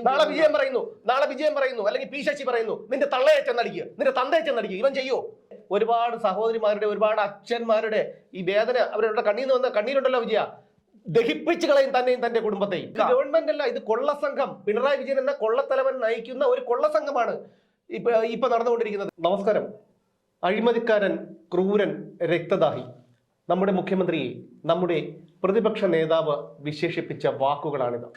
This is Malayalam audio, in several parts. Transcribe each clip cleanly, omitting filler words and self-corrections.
നാളെ വിജയം പറയുന്നു അല്ലെങ്കിൽ പി ശശി പറയുന്നു നിന്റെ തള്ളയെ ചെന്നടിക്കുക, നിന്റെ തന്തയെ ചെന്നടിക്കുക. ഇവൻ ചെയ്യോ? ഒരുപാട് സഹോദരിമാരുടെ, ഒരുപാട് അച്ഛന്മാരുടെ ഈ വേദന അവരുടെ കണ്ണീന്ന് വന്ന കണ്ണീരുണ്ടല്ലോ വിജയ, ദഹിപ്പിച്ചു കളയും തന്നെയും തന്റെ കുടുംബത്തെയും. ഗവൺമെന്റ് അല്ല, ഇത് കൊള്ളസംഘം. പിണറായി വിജയൻ എന്ന കൊള്ളത്തലവൻ നയിക്കുന്ന ഒരു കൊള്ളസംഘമാണ് ഇപ്പൊ നടന്നുകൊണ്ടിരിക്കുന്നത്. നമസ്കാരം. അഴിമതിക്കാരൻ, ക്രൂരൻ, രക്തദാഹി, നമ്മുടെ മുഖ്യമന്ത്രിയെ നമ്മുടെ പ്രതിപക്ഷ നേതാവ് വിശേഷിപ്പിച്ച വാക്കുകളാണിത്.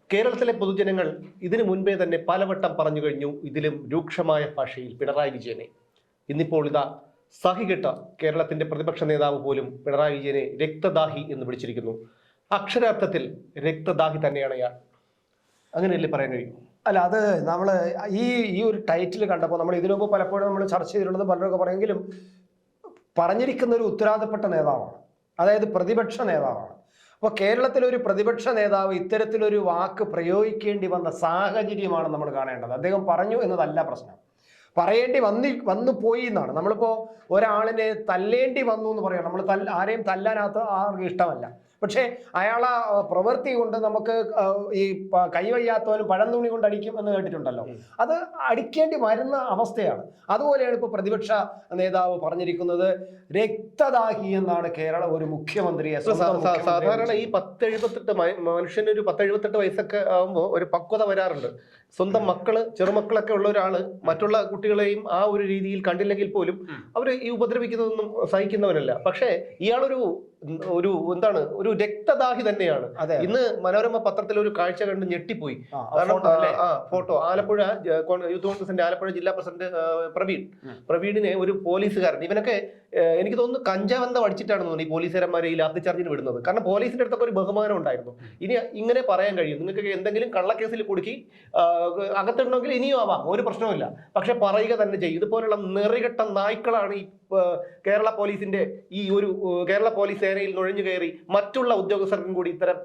കേരളത്തിലെ പൊതുജനങ്ങൾ ഇതിനു മുൻപേ തന്നെ പലവട്ടം പറഞ്ഞു കഴിഞ്ഞു ഇതിലും രൂക്ഷമായ ഭാഷയിൽ പിണറായി വിജയനെ. ഇന്നിപ്പോൾ ഇതാ സഹികെട്ട കേരളത്തിന്റെ പ്രതിപക്ഷ നേതാവ് പോലും പിണറായി വിജയനെ രക്തദാഹി എന്ന് വിളിച്ചിരിക്കുന്നു. അക്ഷരാർത്ഥത്തിൽ രക്തദാഹി തന്നെയാണ് അയാൾ. അങ്ങനെയല്ലേ പറയാൻ കഴിയും? അല്ല, അത് നമ്മൾ ഈ ഒരു ടൈറ്റിൽ കണ്ടപ്പോൾ നമ്മൾ ഇതിനു മുമ്പ് പലപ്പോഴും നമ്മൾ ചർച്ച ചെയ്തിട്ടുള്ളത് പലരൊക്കെ പറയുമെങ്കിലും പറഞ്ഞിരിക്കുന്ന ഒരു ഉത്തരവാദിത്തപ്പെട്ട നേതാവാണ്, അതായത് പ്രതിപക്ഷ നേതാവാണ്. അപ്പോൾ കേരളത്തിലൊരു പ്രതിപക്ഷ നേതാവ് ഇത്തരത്തിലൊരു വാക്ക് പ്രയോഗിക്കേണ്ടി വന്ന സാഹചര്യമാണ് നമ്മൾ കാണേണ്ടത്. അദ്ദേഹം പറഞ്ഞു എന്നതല്ല പ്രശ്നം, പറയേണ്ടി വന്നു പോയി എന്നാണ്. നമ്മളിപ്പോൾ ഒരാളിനെ തല്ലേണ്ടി വന്നു എന്ന് പറയാം. നമ്മൾ ആരെയും തല്ലാനകത്ത് ആർക്കും ഇഷ്ടമല്ല. പക്ഷേ അയാളെ പ്രവൃത്തി കൊണ്ട് നമുക്ക് ഈ കൈവയ്യാത്തവനും പഴംതുണി കൊണ്ട് അടിക്കും എന്ന് കേട്ടിട്ടുണ്ടല്ലോ. അത് അടിക്കേണ്ടി വരുന്ന അവസ്ഥയാണ്. അതുപോലെയാണ് ഇപ്പോൾ പ്രതിപക്ഷ നേതാവ് പറഞ്ഞിരിക്കുന്നത്. രക്തദാഹി എന്നാണ് കേരള ഒരു മുഖ്യമന്ത്രിയെ. സാധാരണ ഈ 10-78 മനുഷ്യനൊരു 10-78 വയസ്സൊക്കെ ആകുമ്പോൾ ഒരു പക്വത വരാറുണ്ട്. സ്വന്തം ചെറുമക്കളൊക്കെ ഉള്ള ഒരാള് മറ്റുള്ള കുട്ടികളെയും ആ ഒരു രീതിയിൽ കണ്ടില്ലെങ്കിൽ പോലും അവര് ഈ ഉപദ്രവിക്കുന്നതൊന്നും സഹിക്കുന്നവനല്ല. പക്ഷേ ഇയാളൊരു ഒരു രക്തദാഹി തന്നെയാണ്. ഇന്ന് മനോരമ പത്രത്തിൽ ഒരു കാഴ്ച കണ്ട് ഞെട്ടിപ്പോയി. കാരണം ഫോട്ടോ ആലപ്പുഴ യൂത്ത് കോൺഗ്രസിന്റെ ആലപ്പുഴ ജില്ലാ പ്രസിഡന്റ് പ്രവീണിനെ ഒരു പോലീസുകാരൻ, ഇവനൊക്കെ എനിക്ക് തോന്നുന്നു കഞ്ചാവന്തം അടിച്ചിട്ടാണെന്ന് തോന്നുന്നു ഈ പോലീസുകാരന്മാരെ ഈ ലാത്തി ചാർജിന് വിടുന്നത്. കാരണം പോലീസിന്റെ അടുത്തൊക്കെ ഒരു ബഹുമാനം ഉണ്ടായിരുന്നു. ഇനി ഇങ്ങനെ പറയാൻ കഴിയും, നിങ്ങൾക്ക് എന്തെങ്കിലും കള്ളക്കേസിൽ കുടുക്കി അകത്തിടണമെങ്കിൽ ഇനിയും ആവാം, ഒരു പ്രശ്നവുമില്ല. പക്ഷെ പറയുക തന്നെ ചെയ്യും. ഇതുപോലുള്ള നെറികെട്ട നായ്ക്കളാണ് ഈ കേരള പോലീസിന്റെ കേരള പോലീസ് സേനയിൽ നുഴഞ്ഞു കയറി മറ്റുള്ള ഉദ്യോഗസ്ഥർക്കും കൂടി ഇത്തരം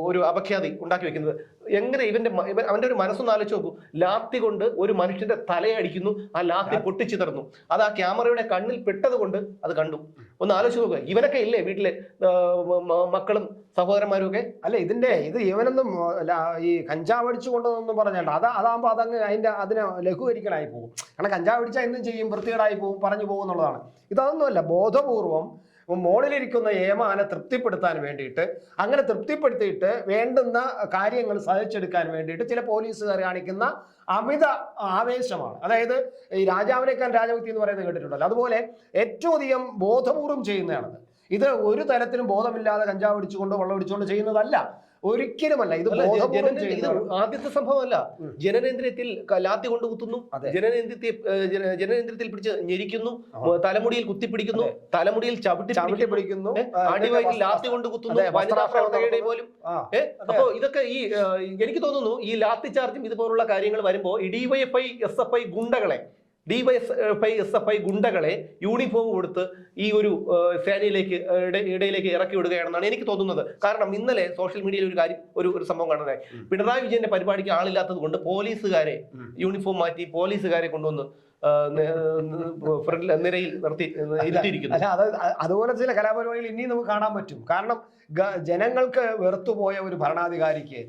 ഒരു അപഖ്യാതി ഉണ്ടാക്കി വെക്കുന്നത്. എങ്ങനെ അവന്റെ ഒരു മനസ്സൊന്ന് ആലോചിച്ച് നോക്കൂ. ലാത്തി കൊണ്ട് ഒരു മനുഷ്യന്റെ തലയടിക്കുന്നു, ആ ലാത്തി പൊട്ടിച്ചിതറുന്നു. അത് ആ ക്യാമറയുടെ കണ്ണിൽ പെട്ടത് കൊണ്ട് അത് കണ്ടു. ഒന്ന് ആലോചിച്ച് നോക്കുക. ഇവനൊക്കെ ഇല്ലേ വീട്ടിലെ മക്കളും സഹോദരന്മാരും ഒക്കെ? അല്ല, ഇത് ഇവനൊന്നും ഈ കഞ്ചാവ് അടിച്ചു കൊണ്ടൊന്നും പറഞ്ഞാൽ അതാകുമ്പോൾ അതിനെ ലഘൂകരിക്കലായി പോകും. കാരണം കഞ്ചാവ് അടിച്ചാൽ എന്തും ചെയ്യും, വൃത്തികേടായി പോകും, പറഞ്ഞു പോകും എന്നുള്ളതാണ്. ഇതൊന്നുമല്ല, ബോധപൂർവം മോളിലിരിക്കുന്ന ഏമാനെ തൃപ്തിപ്പെടുത്താൻ വേണ്ടിയിട്ട്, അങ്ങനെ തൃപ്തിപ്പെടുത്തിയിട്ട് വേണ്ടുന്ന കാര്യങ്ങൾ സാധിച്ചെടുക്കാൻ വേണ്ടിയിട്ട് ചില പോലീസുകാർ കാണിക്കുന്ന അമിത ആവേശമാണ്. അതായത് ഈ രാജാവിനേക്കാൾ രാജഭക്തി എന്ന് പറയുന്നത് കേട്ടിട്ടുണ്ടല്ലോ. അതുപോലെ ഏറ്റവും അധികം ബോധപൂർവം ചെയ്യുന്നതാണത്. ഇത് ഒരു തരത്തിലും ബോധമില്ലാതെ കഞ്ചാവ് അടിച്ചുകൊണ്ട് വെള്ളം അടിച്ചുകൊണ്ട് ചെയ്യുന്നതല്ല, ഒരിക്കലുമല്ല. ഇത് ആദ്യത്തെ സംഭവമല്ല. ജനനേന്ദ്രിയത്തിൽ ലാത്തി കൊണ്ട് കുത്തുന്നു, ജനനേന്ദ്രിയത്തിൽ പിടിച്ച് ഞെരിക്കുന്നു, തലമുടിയിൽ കുത്തിപ്പിടിക്കുന്നു, തലമുടിയിൽ ചവിട്ടി പിടിക്കുന്നു, അടിവയറ്റിൽ ലാത്തി കൊണ്ട് കുത്തുന്നു, വനിതാ പ്രവർത്തകരുടെ പോലും. അപ്പോ ഇതൊക്കെ എനിക്ക് തോന്നുന്നു ഈ ലാത്തി ചാർജും ഇതുപോലുള്ള കാര്യങ്ങൾ വരുമ്പോൾ ഈ DYFI SFI ഗുണ്ടകളെ ഗുണ്ടകളെ യൂണിഫോം കൊടുത്ത് ഈ ഒരു സേനയിലേക്ക് ഇടയിലേക്ക് ഇറക്കി വിടുകയാണെന്നാണ് എനിക്ക് തോന്നുന്നത്. കാരണം ഇന്നലെ സോഷ്യൽ മീഡിയയിൽ ഒരു സംഭവം കാണുന്നത്, പിണറായി വിജയന്റെ പരിപാടിക്ക് ആളില്ലാത്തത് കൊണ്ട് പോലീസുകാരെ യൂണിഫോം മാറ്റി പോലീസുകാരെ കൊണ്ടുവന്ന് നിരയിൽ നിർത്തി ഇരുത്തിയിരിക്കുന്നു. അതുപോലെ ചില കലാപരിപാടികൾ ഇനിയും നമുക്ക് കാണാൻ പറ്റും. കാരണം ജനങ്ങൾക്ക് വെറുത്തുപോയ ഒരു ഭരണാധികാരിക്ക്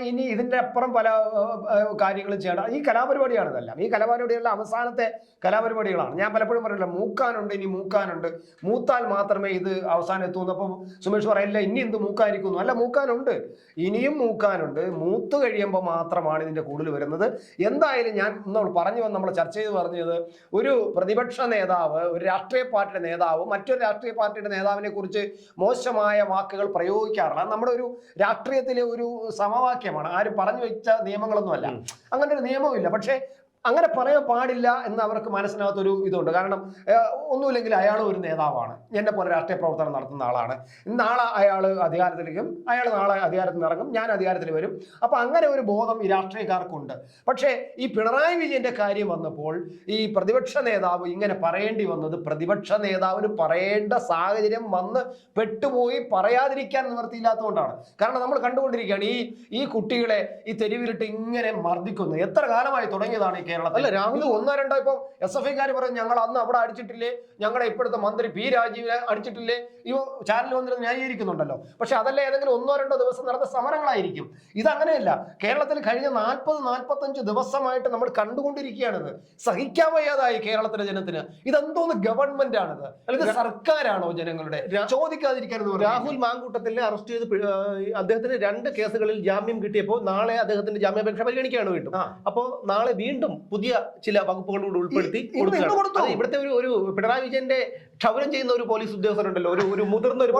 ഇനി ഇതിൻ്റെ അപ്പുറം പല കാര്യങ്ങളും ചെയ്യണം. ഈ കലാപരിപാടിയാണ് ഇതെല്ലാം. ഈ കലാപരിപാടികളുടെ അവസാനത്തെ കലാപരിപാടികളാണ്. ഞാൻ പലപ്പോഴും പറയില്ല, മൂക്കാനുണ്ട്, ഇനി മൂക്കാനുണ്ട്, മൂത്താൽ മാത്രമേ ഇത് അവസാനം എത്തുന്നു. അപ്പം സുമേഷ് പറയില്ല ഇനി എന്ത് മൂക്കായിരിക്കുന്നു. അല്ല, മൂക്കാനുണ്ട്, ഇനിയും മൂക്കാനുണ്ട്. മൂത്ത് കഴിയുമ്പോൾ മാത്രമാണ് ഇതിൻ്റെ കൂടുതൽ വരുന്നത്. എന്തായാലും ഞാൻ നമ്മൾ ചർച്ച ചെയ്ത് പറഞ്ഞത്, ഒരു പ്രതിപക്ഷ നേതാവ്, ഒരു രാഷ്ട്രീയ പാർട്ടിയുടെ നേതാവ് മറ്റൊരു രാഷ്ട്രീയ പാർട്ടിയുടെ നേതാവിനെ കുറിച്ച് മോശമായ വാക്കുകൾ പ്രയോഗിക്കാറില്ല. നമ്മുടെ ഒരു രാഷ്ട്രീയത്തിലെ ഒരു സമവാക്യമാണ്. ആരും പറഞ്ഞു വെച്ച നിയമങ്ങളൊന്നുമല്ല, അങ്ങനെ ഒരു നിയമമില്ല. പക്ഷേ അങ്ങനെ പറയാൻ പാടില്ല എന്ന് അവർക്ക് മനസ്സിനകത്തൊരു ഇതുണ്ട്. കാരണം ഒന്നുമില്ലെങ്കിൽ അയാൾ ഒരു നേതാവാണ്, എന്നെ പോലെ രാഷ്ട്രീയ പ്രവർത്തനം നടത്തുന്ന ആളാണ്, നാളെ അയാൾ അധികാരത്തിലേക്കും, നാളെ അധികാരത്തിൽ ഇറങ്ങും, ഞാൻ അധികാരത്തിൽ വരും. അപ്പം അങ്ങനെ ഒരു ബോധം ഈ രാഷ്ട്രീയക്കാർക്കുണ്ട്. പക്ഷേ ഈ പിണറായി വിജയന്റെ കാര്യം വന്നപ്പോൾ ഈ പ്രതിപക്ഷ നേതാവ് ഇങ്ങനെ പറയേണ്ടി വന്നത് പ്രതിപക്ഷ നേതാവിന് പറയേണ്ട സാഹചര്യം വന്ന് പെട്ടുപോയി, പറയാതിരിക്കാൻ നിവൃത്തിയില്ലാത്തതുകൊണ്ടാണ്. കാരണം നമ്മൾ കണ്ടുകൊണ്ടിരിക്കുകയാണ് ഈ കുട്ടികളെ ഈ തെരുവിലിട്ട് ഇങ്ങനെ മർദ്ദിക്കുന്നു. എത്ര കാലമായി തുടങ്ങിയതാണ് ഈ കേരളത്തിൽ. രാഹുൽ ഒന്നോ രണ്ടോ ഇപ്പൊ SFIക്കാർ പറയും ഞങ്ങൾ അന്ന് അവിടെ അടിച്ചിട്ടില്ലേ, ഞങ്ങളുടെ ഇപ്പോഴത്തെ മന്ത്രി P. രാജീവിനെ അടിച്ചിട്ടില്ലേ, ഈ ചാനൽ വന്നിട്ട് ന്യായീകരിക്കുന്നുണ്ടല്ലോ. പക്ഷെ അതല്ല ഏതെങ്കിലും ഒന്നോ രണ്ടോ ദിവസം നടന്ന സമരങ്ങളായിരിക്കും. ഇതങ്ങനെയല്ല. കേരളത്തിൽ കഴിഞ്ഞ 40-45 ദിവസമായിട്ട് നമ്മൾ കണ്ടുകൊണ്ടിരിക്കുകയാണിത്. സഹിക്കാൻ വയ്യാതായി കേരളത്തിലെ ജനത്തിന്. ഇതെന്തോന്ന് ഗവൺമെന്റ് ആണിത്? അല്ലെങ്കിൽ സർക്കാരാണോ ജനങ്ങളുടെ? ചോദിക്കാതിരിക്കാൻ രാഹുൽ മാങ്കൂട്ടത്തിലെ അറസ്റ്റ് ചെയ്ത് അദ്ദേഹത്തിന് 2 കേസുകളിൽ ജാമ്യം കിട്ടിയപ്പോൾ നാളെ അദ്ദേഹത്തിന്റെ ജാമ്യാപേക്ഷ പരിഗണിക്കുകയാണ് വീണ്ടും. അപ്പോൾ നാളെ വീണ്ടും പുതിയ ചില വകുപ്പുകളോട് ഉൾപ്പെടുത്തി കൊടുക്കുകയാണ്. ഇവിടുത്തെ ഒരു പിണറായി വിജയന്റെ ക്ഷൗരം ചെയ്യുന്ന ഒരു പോലീസ് ഉദ്യോഗസ്ഥരുണ്ടല്ലോ, ഒരു മുതിർന്ന ഒരു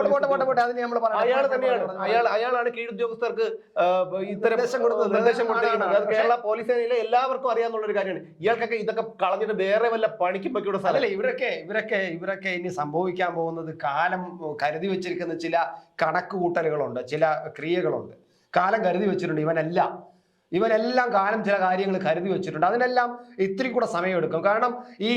അയാൾ തന്നെയാണ്, അയാളാണ് കീഴുദ്യോഗസ്ഥർക്ക് ഇത്തരം നിർദ്ദേശം കൊടുത്തിരിക്കുന്നത്. കേരള പോലീസ് സേനയിലെ എല്ലാവർക്കും അറിയാവുന്ന ഒരു കാര്യമാണ്. ഇയാൾക്കൊക്കെ ഇതൊക്കെ കളഞ്ഞിട്ട് വേറെ വല്ല പണിക്കും പറ്റിയുള്ള സ്ഥലമല്ലേ. ഇവരൊക്കെ ഇനി സംഭവിക്കാൻ പോകുന്നത് കാലം കരുതി വെച്ചിരിക്കുന്ന ചില കണക്കുകൂട്ടലുകളുണ്ട്, ചില ക്രിയകളുണ്ട്. കാലം കരുതി വെച്ചിട്ടുണ്ട്. ഇവനെല്ലാം കാലം ചില കാര്യങ്ങൾ കരുതി വെച്ചിട്ടുണ്ട്. അതിനെല്ലാം ഇത്തിരി കൂടെ സമയമെടുക്കും. കാരണം ഈ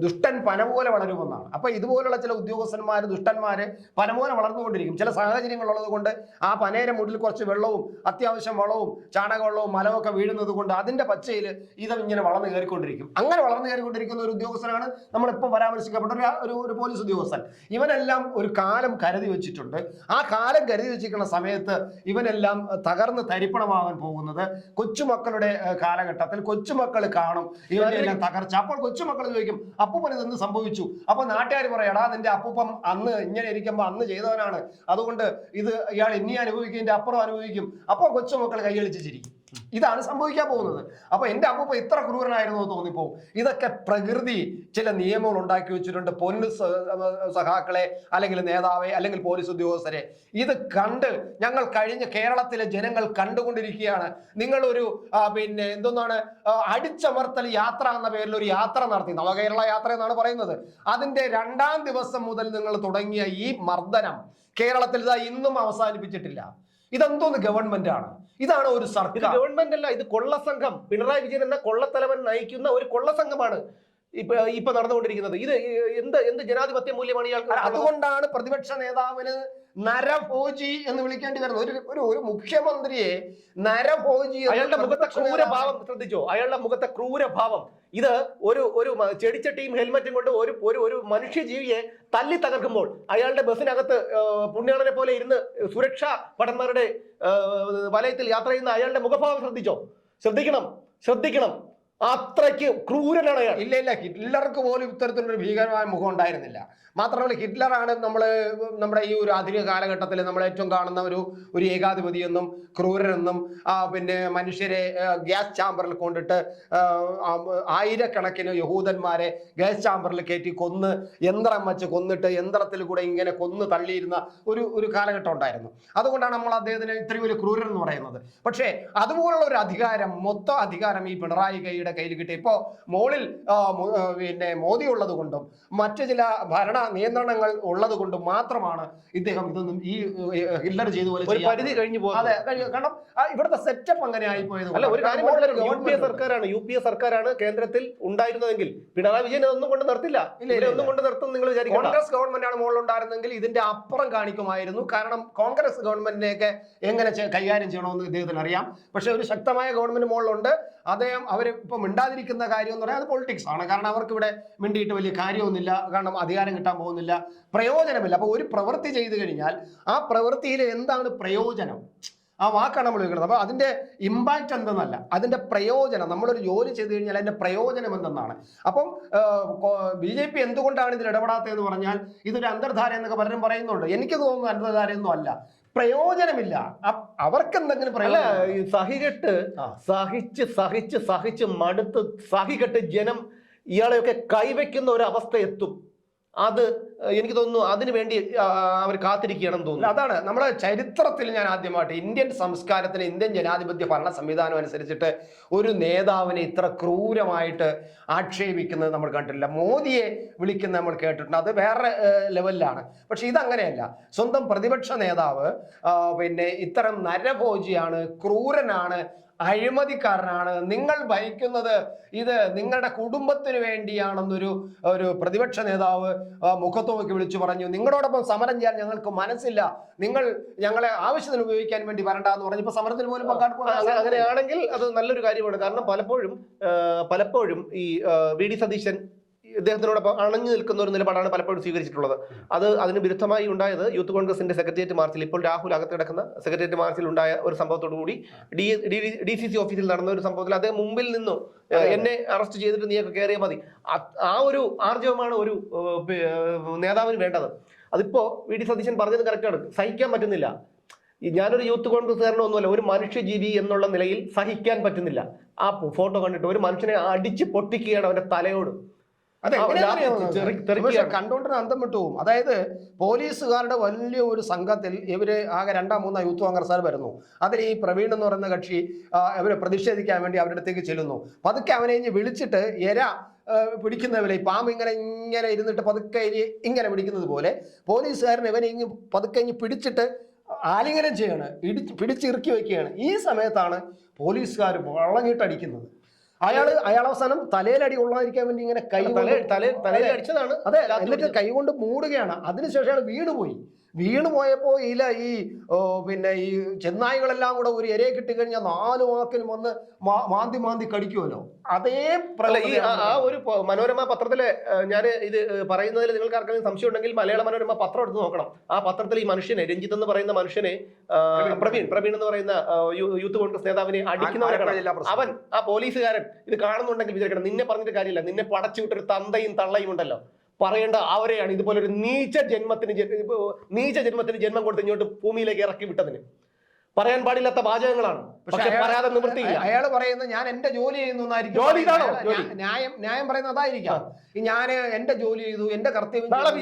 ദുഷ്ടൻ പന പോലെ വളരുമെന്നാണ്. അപ്പൊ ഇതുപോലുള്ള ചില ഉദ്യോഗസ്ഥന്മാര് ദുഷ്ടന്മാര് പന പോലെ വളർന്നുകൊണ്ടിരിക്കും. ചില സാഹചര്യങ്ങളുള്ളത് കൊണ്ട് ആ പനയുടെ മുടിൽ കുറച്ച് വെള്ളവും അത്യാവശ്യം വളവും ചാണകവെള്ളവും മലവും ഒക്കെ വീഴുന്നത് കൊണ്ട് അതിന്റെ പച്ചയിൽ ഇങ്ങനെ വളർന്നു കയറിക്കൊണ്ടിരിക്കും. അങ്ങനെ വളർന്നു കയറിക്കൊണ്ടിരിക്കുന്ന ഒരു ഉദ്യോഗസ്ഥനാണ് നമ്മളിപ്പോൾ പരാമർശിക്കപ്പെട്ട ഒരു പോലീസ് ഉദ്യോഗസ്ഥൻ. ഇവനെല്ലാം ഒരു കാലം കരുതി വെച്ചിട്ടുണ്ട്. ആ കാലം കരുതി വെച്ചിരിക്കുന്ന സമയത്ത് ഇവനെല്ലാം തകർന്ന് തരിപ്പണമാകാൻ പോകുന്നത് കൊച്ചുമക്കളുടെ കാലഘട്ടത്തിൽ കൊച്ചുമക്കൾ കാണും ഇവനെല്ലാം തകർച്ച. അപ്പോൾ കൊച്ചുമക്കൾ ചോദിക്കും അപ്പൂപ്പൻ ഇതെന്ന് സംഭവിച്ചു. അപ്പൊ നാട്ടുകാർ പറയടാ നിന്റെ അപ്പൂപ്പൻ അന്ന് ഇങ്ങനെ ഇരിക്കുമ്പോ അന്ന് ചെയ്തവനാണ്, അതുകൊണ്ട് ഇത് ഇയാൾ ഇനി അനുഭവിക്കും, ഇതിന്റെ അപ്പുറം അനുഭവിക്കും. അപ്പോൾ കൊച്ചുമക്കൾ കൈയളിച്ച് ചിരിക്കും. ഇതാണ് സംഭവിക്കാൻ പോകുന്നത്. അപ്പൊ എന്റെ അപ്പൂപ്പ ഇത്ര ക്രൂരനായിരുന്നു തോന്നിപ്പോ. ഇതൊക്കെ പ്രകൃതി ചില നിയമങ്ങൾ ഉണ്ടാക്കി വെച്ചിട്ടുണ്ട്. പോലീസ് സഖാക്കളെ അല്ലെങ്കിൽ നേതാവെ അല്ലെങ്കിൽ പോലീസ് ഉദ്യോഗസ്ഥരെ ഇത് കണ്ട് ഞങ്ങൾ കഴിഞ്ഞ കേരളത്തിലെ ജനങ്ങൾ കണ്ടുകൊണ്ടിരിക്കുകയാണ്. നിങ്ങളൊരു എന്തോന്നാണ് അടിച്ചമർത്തൽ യാത്ര എന്ന പേരിൽ ഒരു യാത്ര നടത്തി, നവകേരള യാത്ര എന്നാണ് പറയുന്നത്. അതിന്റെ 2ാം ദിവസം മുതൽ നിങ്ങൾ തുടങ്ങിയ ഈ മർദ്ദനം കേരളത്തിൽ ഇന്നും അവസാനിപ്പിച്ചിട്ടില്ല. ഇതെന്തോന്ന് ഗവൺമെന്റ് ആണ്? ഇതാണ് ഒരു സർക്കാർ. ഗവൺമെന്റ് അല്ല, ഇത് കൊള്ളസംഘം. പിണറായി വിജയൻ എന്ന കൊള്ളത്തലവൻ നയിക്കുന്ന ഒരു കൊള്ളസംഘമാണ് ഇപ്പൊ നടന്നുകൊണ്ടിരിക്കുന്നത്. ഇത് എന്ത് ജനാധിപത്യ മൂല്യമാണ് ഇയാൾ? അതുകൊണ്ടാണ് പ്രതിപക്ഷ നേതാവിന് നരഭോജി എന്ന് വിളിക്കേണ്ടി വരുന്നത്. ഒരു മുഖ്യമന്ത്രിയെ നരഭോജി. അയാളുടെ മുഖത്തെ ക്രൂരഭാവം ശ്രദ്ധിച്ചോ? അയാളുടെ മുഖത്തെ ക്രൂരഭാവം. ഇത് ഒരു ചെടിച്ചട്ടിയും ഹെൽമറ്റും കൊണ്ട് ഒരു മനുഷ്യജീവിയെ തല്ലി തകർക്കുമ്പോൾ അയാളുടെ ബസ്സിനകത്ത് പുണ്യാളനെ പോലെ ഇരുന്ന് സുരക്ഷാ ഭടന്മാരുടെ വലയത്തിൽ യാത്ര ചെയ്യുന്ന അയാളുടെ മുഖഭാവം ശ്രദ്ധിക്കണം. അത്രയ്ക്ക് ക്രൂരനാണ് അയാൾ. ഇല്ല, ഹിറ്റ്ലർക്ക് പോലും ഇത്തരത്തിലൊരു ഭീകരമായ മുഖം ഉണ്ടായിരുന്നില്ല. മാത്രമല്ല ഹിറ്റ്ലറാണ് നമ്മുടെ ഈ ഒരു ആധുനിക കാലഘട്ടത്തിൽ നമ്മൾ ഏറ്റവും കാണുന്ന ഒരു ഏകാധിപതിയെന്നും ക്രൂരനെന്നും മനുഷ്യരെ ഗ്യാസ് ചാമ്പറിൽ കൊണ്ടിട്ട് ആയിരക്കണക്കിന് യഹൂദന്മാരെ ഗ്യാസ് ചാമ്പറിൽ കയറ്റി കൊന്ന് യന്ത്രം വെച്ച് കൊന്നിട്ട് യന്ത്രത്തിൽ കൂടെ ഇങ്ങനെ കൊന്ന് തള്ളിയിരുന്ന ഒരു കാലഘട്ടം ഉണ്ടായിരുന്നു. അതുകൊണ്ടാണ് നമ്മൾ അദ്ദേഹത്തിന് ഇത്രയും ഒരു ക്രൂരൻ എന്ന് പറയുന്നത്. പക്ഷേ അതുപോലുള്ള ഒരു അധികാരം, മൊത്തം അധികാരം ഈ പിണറായി കയ്യിൽ കിട്ടി. ഇപ്പോ മോളിൽ മോദി ഉള്ളത് കൊണ്ടും മറ്റു ചില ഭരണ നിയന്ത്രണങ്ങൾ ഉള്ളത് കൊണ്ട് മാത്രമാണ് ഇദ്ദേഹം ഇതൊന്നും ഈ ഹിറ്റ്ലർ ചെയ്ത പോലെ പരിധി കഴിഞ്ഞു പോകുന്നത്. കാരണം ഇവിടുത്തെ സെറ്റപ്പ് അങ്ങനെ ആയിപ്പോയത്. അല്ല, ഒരു കാര്യം യു പി എ സർക്കാരാണ് കേന്ദ്രത്തിൽ ഉണ്ടായിരുന്നതെങ്കിൽ പിണറായി വിജയൻ ഒന്നും കൊണ്ട് നിർത്തില്ല. ഒന്നും കൊണ്ട് നിർത്തും നിങ്ങൾ വിചാരിക്കും. കോൺഗ്രസ് ഗവൺമെന്റ് ആണ് മുകളിലുണ്ടായിരുന്നെങ്കിൽ ഇതിന്റെ അപ്പുറം കാണിക്കുമായിരുന്നു. കാരണം കോൺഗ്രസ് ഗവൺമെന്റിനെയൊക്കെ എങ്ങനെ കൈകാര്യം ചെയ്യണമെന്ന് ഇദ്ദേഹത്തിന് അറിയാം. പക്ഷെ ഒരു ശക്തമായ ഗവൺമെന്റ് മുകളിലുണ്ട്. അവർ ഇപ്പൊ മിണ്ടാതിരിക്കുന്ന കാര്യം എന്ന് പറയാൻ അത് പൊളിറ്റിക്സ് ആണ്. കാരണം അവർക്ക് ഇവിടെ മിണ്ടിയിട്ട് വലിയ കാര്യമൊന്നുമില്ല. കാരണം അധികാരം കിട്ടാൻ പോകുന്നില്ല, പ്രയോജനമില്ല. അപ്പൊ ഒരു പ്രവൃത്തി ചെയ്തു കഴിഞ്ഞാൽ ആ പ്രവൃത്തിയിൽ എന്താണ് പ്രയോജനം, ആ വാക്കാണ് നമ്മൾ വിളിക്കുന്നത്. അപ്പൊ അതിന്റെ ഇമ്പാക്റ്റ് എന്തെന്നല്ല, അതിന്റെ പ്രയോജനം. നമ്മളൊരു ജോലി ചെയ്തു കഴിഞ്ഞാൽ അതിന്റെ പ്രയോജനം എന്തെന്നാണ്. അപ്പം BJP എന്തുകൊണ്ടാണ് ഇതിൽ ഇടപെടാത്തതെന്ന് പറഞ്ഞാൽ ഇതൊരു അന്തർധാര എന്നൊക്കെ പലരും പറയുന്നുണ്ട്. എനിക്ക് തോന്നുന്നു അന്തർധാരയൊന്നും അല്ല, പ്രയോജനമില്ല. അവർക്ക് എന്തെങ്കിലും സഹിച്ച് മടുത്ത് സഹികെട്ട് ജനം ഇയാളെയൊക്കെ കൈവയ്ക്കുന്ന ഒരു അവസ്ഥ എത്തും. അത് എനിക്ക് തോന്നുന്നു അതിനു വേണ്ടി അവർ കാത്തിരിക്കുകയാണെന്ന് തോന്നുന്നു. അതാണ് നമ്മുടെ ചരിത്രത്തിൽ ഞാൻ ആദ്യമായിട്ട് ഇന്ത്യൻ സംസ്കാരത്തിന്, ഇന്ത്യൻ ജനാധിപത്യ ഭരണ സംവിധാനം അനുസരിച്ചിട്ട് ഒരു നേതാവിനെ ഇത്ര ക്രൂരമായിട്ട് ആക്ഷേപിക്കുന്നത് നമ്മൾ കണ്ടിട്ടില്ല. മോദിയെ വിളിക്കുന്നത് നമ്മൾ കേട്ടിട്ടുണ്ട്, അത് വേറെ ലെവലിലാണ്. പക്ഷെ ഇതങ്ങനെയല്ല. സ്വന്തം പ്രതിപക്ഷ നേതാവ് ഇത്തരം നരഭോജിയാണ്, ക്രൂരനാണ്, അഴിമതിക്കാരനാണ്, നിങ്ങൾ ഭരിക്കുന്നത് ഇത് നിങ്ങളുടെ കുടുംബത്തിന് വേണ്ടിയാണെന്നൊരു പ്രതിപക്ഷ നേതാവ് മുഖത്ത് നോക്കി വിളിച്ചു പറഞ്ഞു. നിങ്ങളോടൊപ്പം സമരം ചെയ്യാൻ ഞങ്ങൾക്ക് മനസ്സില്ല, നിങ്ങൾ ഞങ്ങളെ ആവശ്യത്തിന് ഉപയോഗിക്കാൻ വേണ്ടി വരണ്ടെന്ന് പറഞ്ഞു. ഇപ്പൊ സമരത്തിൽ പോലും അങ്ങനെയാണെങ്കിൽ അത് നല്ലൊരു കാര്യമാണ്. കാരണം പലപ്പോഴും ഈ വി ഡി സതീശൻ ഇദ്ദേഹത്തിനോടൊപ്പം അണഞ്ഞു നിൽക്കുന്ന ഒരു നിലപാടാണ് പലപ്പോഴും സ്വീകരിച്ചിട്ടുള്ളത്. അതിന് വിരുദ്ധമായി ഉണ്ടായത് യൂത്ത് കോൺഗ്രസിന്റെ സെക്രട്ടേറിയറ്റ് മാർച്ചിൽ, ഇപ്പോൾ രാഹുൽ അകത്ത് കിടക്കുന്ന സെക്രട്ടേറിയറ്റ് മാർച്ചിൽ ഉണ്ടായ ഒരു സംഭവത്തോടു കൂടി DCC ഓഫീസിൽ നടന്ന ഒരു സംഭവത്തിൽ അദ്ദേഹം മുമ്പിൽ നിന്നു എന്നെ അറസ്റ്റ് ചെയ്തിട്ട് നീയൊക്കെ കയറിയാൽ മതി, ആ ഒരു ആർജവമാണ് ഒരു നേതാവിന് വേണ്ടത്. അതിപ്പോ വി ഡി സതീശൻ പറഞ്ഞത് കറക്റ്റാണ്, സഹിക്കാൻ പറ്റുന്നില്ല. ഞാനൊരു യൂത്ത് കോൺഗ്രസ്സുകാരനൊന്നുമല്ല, ഒരു മനുഷ്യജീവി എന്നുള്ള നിലയിൽ സഹിക്കാൻ പറ്റുന്നില്ല. ആ ഫോട്ടോ കണ്ടിട്ട് ഒരു മനുഷ്യനെ അടിച്ച് പൊട്ടിക്കുകയാണ് അവന്റെ തലയോട്. കണ്ടോണ്ടിന് അന്തം വിട്ടു പോകും. അതായത് പോലീസുകാരുടെ വലിയ ഒരു സംഘത്തിൽ ഇവര് ആകെ 2-3 യൂത്ത് കോൺഗ്രസ്സുകാർ വരുന്നു. അതിൽ ഈ പ്രവീൺ എന്ന് പറയുന്ന കക്ഷി ഇവരെ പ്രതിഷേധിക്കാൻ വേണ്ടി അവരുടെ അടുത്തേക്ക് ചെല്ലുന്നു. പതുക്കെ അവനെ വിളിച്ചിട്ട് പിടിക്കുന്നവരെ പാമ്പ് ഇങ്ങനെ ഇരുന്നിട്ട് പതുക്കെ ഇങ്ങനെ പിടിക്കുന്നത് പോലെ പോലീസുകാരൻ ഇവനെ പതുക്കെ പിടിച്ചിട്ട് ആലിംഗനം ചെയ്യാണ്, പിടിച്ചിറക്കി വയ്ക്കുകയാണ്. ഈ സമയത്താണ് പോലീസുകാർ വളഞ്ഞിട്ടടിക്കുന്നത്. അയാൾ അവസാനം തലയിലടി കൊള്ളാതിരിക്കാൻ വേണ്ടി ഇങ്ങനെ തലയിൽ അടിച്ചതാണ്. അതെ, എന്നിട്ട് കൈ കൊണ്ട് മൂടുകയാണ്. അതിനുശേഷം അയാൾ വീണുപോയപ്പോ പിന്നെ ഈ ചെന്നായികളെല്ലാം കൂടെ ഒരു ഇരയെ കിട്ടിക്കഴിഞ്ഞാൽ 4 വാക്കിനും വന്ന് മാന്തി കടിക്കുമല്ലോ. അതേ ആ ഒരു മനോരമ പത്രത്തിലെ ഞാൻ ഇത് പറയുന്നതിൽ നിങ്ങൾക്ക് ആർക്കെങ്കിലും സംശയം ഉണ്ടെങ്കിൽ മലയാള മനോരമ പത്രം എടുത്ത് നോക്കണം. ആ പത്രത്തിൽ ഈ മനുഷ്യനെ, രഞ്ജിത്ത് എന്ന് പറയുന്ന മനുഷ്യനെ, പ്രവീൺ എന്ന് പറയുന്ന യൂത്ത് കോൺഗ്രസ് നേതാവിനെ അടിക്കുന്നവരാണ്. അവൻ ആ പോലീസുകാരൻ ഇത് കാണുന്നുണ്ടെങ്കിൽ വിചാരിക്കണം, നിന്നെ പറഞ്ഞിട്ട് കാര്യമില്ല, നിന്നെ പടച്ചു വിട്ടൊരു തന്തയും തള്ളയും ഉണ്ടല്ലോ, പറയേണ്ട അവരെയാണ് ഇതുപോലൊരു നീച ജന്മത്തിന് ജന്മം കൊടുത്ത് ഇങ്ങോട്ട് ഭൂമിയിലേക്ക് ഇറക്കി വിട്ടതിന്. പറയാൻ പാടില്ലാത്ത വാചകങ്ങളാണ്, പക്ഷെ പറയാതെ നിവൃത്തിയില്ല. അയാൾ പറയുന്നത് ഞാൻ എന്റെ ജോലി ചെയ്യുന്നു, ന്യായം പറയുന്നത് അതായിരിക്കാം. ഞാൻ എന്റെ ജോലി ചെയ്തു, എന്റെ കർത്തവ്യം. നാളെ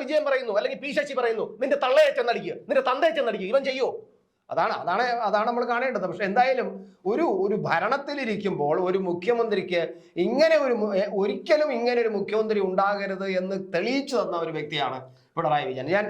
വിജയം പറയുന്നു അല്ലെങ്കിൽ പി ശശി പറയുന്നു നിന്റെ തള്ളയെ ചെന്നടിക്കുക, നിന്റെ തന്തയെ ചെന്നടിക്കുക, ഇവൻ ചെയ്യോ? അതാണ് നമ്മൾ കാണേണ്ടത്. പക്ഷെ എന്തായാലും ഒരു ഭരണത്തിലിരിക്കുമ്പോൾ ഒരു മുഖ്യമന്ത്രിക്ക് ഒരിക്കലും ഇങ്ങനെ ഒരു മുഖ്യമന്ത്രി ഉണ്ടാകരുത് എന്ന് തെളിയിച്ചു തന്ന ഒരു വ്യക്തിയാണ് പിണറായി വിജയൻ. ഞാൻ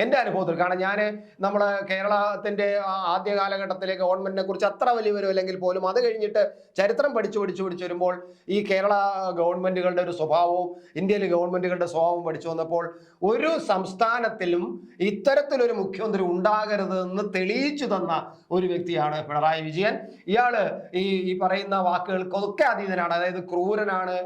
എൻ്റെ അനുഭവത്തിൽ, കാരണം ഞാൻ നമ്മളെ കേരളത്തിന്റെ ആദ്യ കാലഘട്ടത്തിലെ ഗവൺമെന്റിനെ കുറിച്ച് അത്ര വലിയ വിവരമില്ലെങ്കിൽ പോലും അത് കഴിഞ്ഞിട്ട് ചരിത്രം പഠിച്ചു വരുമ്പോൾ ഈ കേരള ഗവൺമെന്റുകളുടെ ഒരു സ്വഭാവവും ഇന്ത്യയിലെ ഗവൺമെന്റുകളുടെ സ്വഭാവവും പഠിച്ചു വന്നപ്പോൾ ഒരു സംസ്ഥാനത്തിലും ഇത്തരത്തിലൊരു മുഖ്യമന്ത്രി ഉണ്ടാകരുത് എന്ന് തെളിയിച്ചു തന്ന ഒരു വ്യക്തിയാണ് പിണറായി വിജയൻ. ഇയാള് ഈ പറയുന്ന വാക്കുകൾക്കൊക്കെ അതീതനാണ്. അതായത് ക്രൂരനാണ്,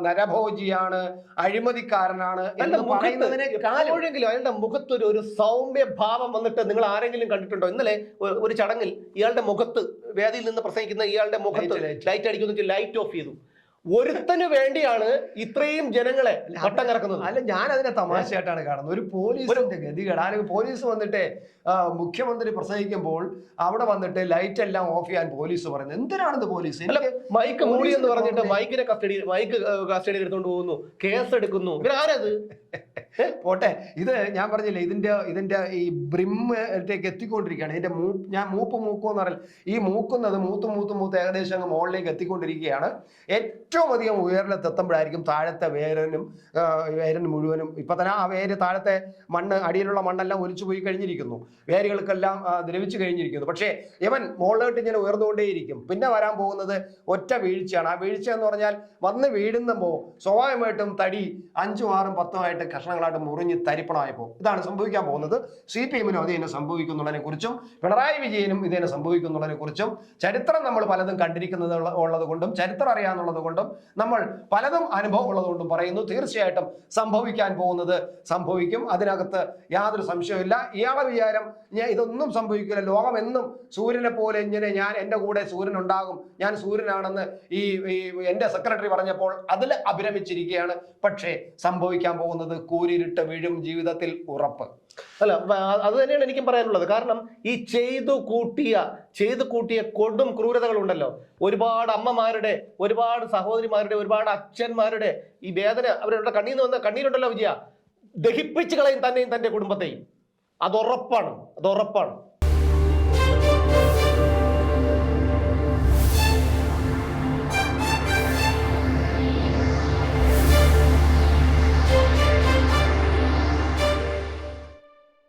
നരഭോജിയാണ്, അഴിമതിക്കാരനാണ് എന്ന് പറയുന്നതിനേക്കാൾ അയാളുടെ മുഖത്ത് ഒരു സൗമ്യ ഭാവം വന്നിട്ട് നിങ്ങൾ ആരെങ്കിലും കണ്ടിട്ടുണ്ടോ? ഇന്നലെ ഒരു ചടങ്ങിൽ ഇയാളുടെ മുഖത്ത്, വേദിയിൽ നിന്ന് പ്രസംഗിക്കുന്ന ഇയാളുടെ മുഖത്ത് ലൈറ്റ് അടിക്കുന്നു, ലൈറ്റ് ഓഫ് ചെയ്തു. ഒരുത്തന് വേണ്ടിയാണ് ഇത്രയും ജനങ്ങളെ വട്ടം കറക്കുന്നത്. അല്ല, ഞാൻ അതിനെ തമാശയായിട്ടാണ് കാണുന്നത്. ഒരു പോലീസിന്റെ ഗതികേട്. അല്ലെങ്കിൽ പോലീസ് വന്നിട്ട് മുഖ്യമന്ത്രി പ്രസംഗിക്കുമ്പോൾ അവിടെ വന്നിട്ട് ലൈറ്റ് എല്ലാം ഓഫ് ചെയ്യാൻ പോലീസ് പറയുന്നത് എന്തിനാണിത്? പോലീസ് മൈക്ക് മൂളി എന്ന് പറഞ്ഞിട്ട് മൈക്ക് കസ്റ്റഡിയിൽ എടുത്തുകൊണ്ട് പോകുന്നു, കേസ് എടുക്കുന്നു. ആരത്? പോട്ടെ, ഇത് ഞാൻ പറഞ്ഞില്ലേ, ഇതിന്റെ ഈ ബ്രിമ്മേക്ക് എത്തിക്കൊണ്ടിരിക്കുകയാണ്. ഞാൻ മൂക്കെന്ന് പറയില്ല, ഈ മൂത്ത് ഏകദേശം അങ്ങ് മുകളിലേക്ക് എത്തിക്കൊണ്ടിരിക്കുകയാണ്. ഏറ്റവും അധികം ഉയരത്തിലെത്തുമ്പോഴായിരിക്കും താഴത്തെ വേരന് മുഴുവനും, ഇപ്പൊ തന്നെ ആ വേര്, താഴത്തെ അടിയിലുള്ള മണ്ണെല്ലാം ഒലിച്ചു പോയി കഴിഞ്ഞിരിക്കുന്നു, വേരുകൾക്കെല്ലാം ദ്രവിച്ചു കഴിഞ്ഞിരിക്കുന്നു. പക്ഷേ ഇവൻ മുകളിലോട്ട് ഇങ്ങനെ ഉയർന്നുകൊണ്ടേയിരിക്കും. പിന്നെ വരാൻ പോകുന്നത് ഒറ്റ വീഴ്ചയാണ്. ആ വീഴ്ച എന്ന് പറഞ്ഞാൽ വന്ന് വീഴുമ്പോൾ സ്വാഭാവികമായിട്ടും തടി 5, 6, 10 കഷ്ണങ്ങളായിട്ട് മുറിഞ്ഞ് തരിപ്പണമായപ്പോൾ ഇതാണ് സംഭവിക്കാൻ പോകുന്നത്. CPM-നും അത് തന്നെ സംഭവിക്കുന്നുള്ളതിനെ കുറിച്ചും പിണറായി വിജയനും ഇതന്നെ സംഭവിക്കുന്നുള്ളതിനെ കുറിച്ചും ചരിത്രം നമ്മൾ പലതും കണ്ടിരിക്കുന്നത് ഉള്ളത് കൊണ്ടും ചരിത്രം അറിയാന്നുള്ളത് കൊണ്ടും നമ്മൾ പലതും അനുഭവം ഉള്ളത് കൊണ്ടും പറയുന്നു. തീർച്ചയായിട്ടും സംഭവിക്കാൻ പോകുന്നത് സംഭവിക്കും, അതിനകത്ത് യാതൊരു സംശയമില്ല. ഇയാളെ വിചാരം ഇതൊന്നും സംഭവിക്കില്ല, ലോകം എന്നും സൂര്യനെ പോലെ ഇങ്ങനെ എൻ്റെ കൂടെ സൂര്യൻ ഉണ്ടാകും, ഞാൻ സൂര്യനാണെന്ന് ഈ എൻ്റെ സെക്രട്ടറി പറഞ്ഞപ്പോൾ അതിൽ അഭിരമിച്ചിരിക്കുകയാണ്. പക്ഷേ സംഭവിക്കാൻ പോകുന്നത് കൂരിരുട്ട് വീഴും, ജീവിതത്തിൽ ഉറപ്പ്. അല്ല, അത് തന്നെയാണ് എനിക്കും പറയാനുള്ളത്. കാരണം ഈ ചെയ്തു കൂട്ടിയ കൊടും ക്രൂരതകൾ ഉണ്ടല്ലോ, ഒരുപാട് അമ്മമാരുടെ, ഒരുപാട് സഹോദരിമാരുടെ, ഒരുപാട് അച്ഛന്മാരുടെ ഈ വേദന, അവരുടെ കണ്ണീന്ന് വന്ന കണ്ണീരുണ്ടല്ലോ വിജയ, ദഹിപ്പിച്ച് കളയും തന്നെയും തന്റെ കുടുംബത്തെയും. അതുറപ്പാണ്.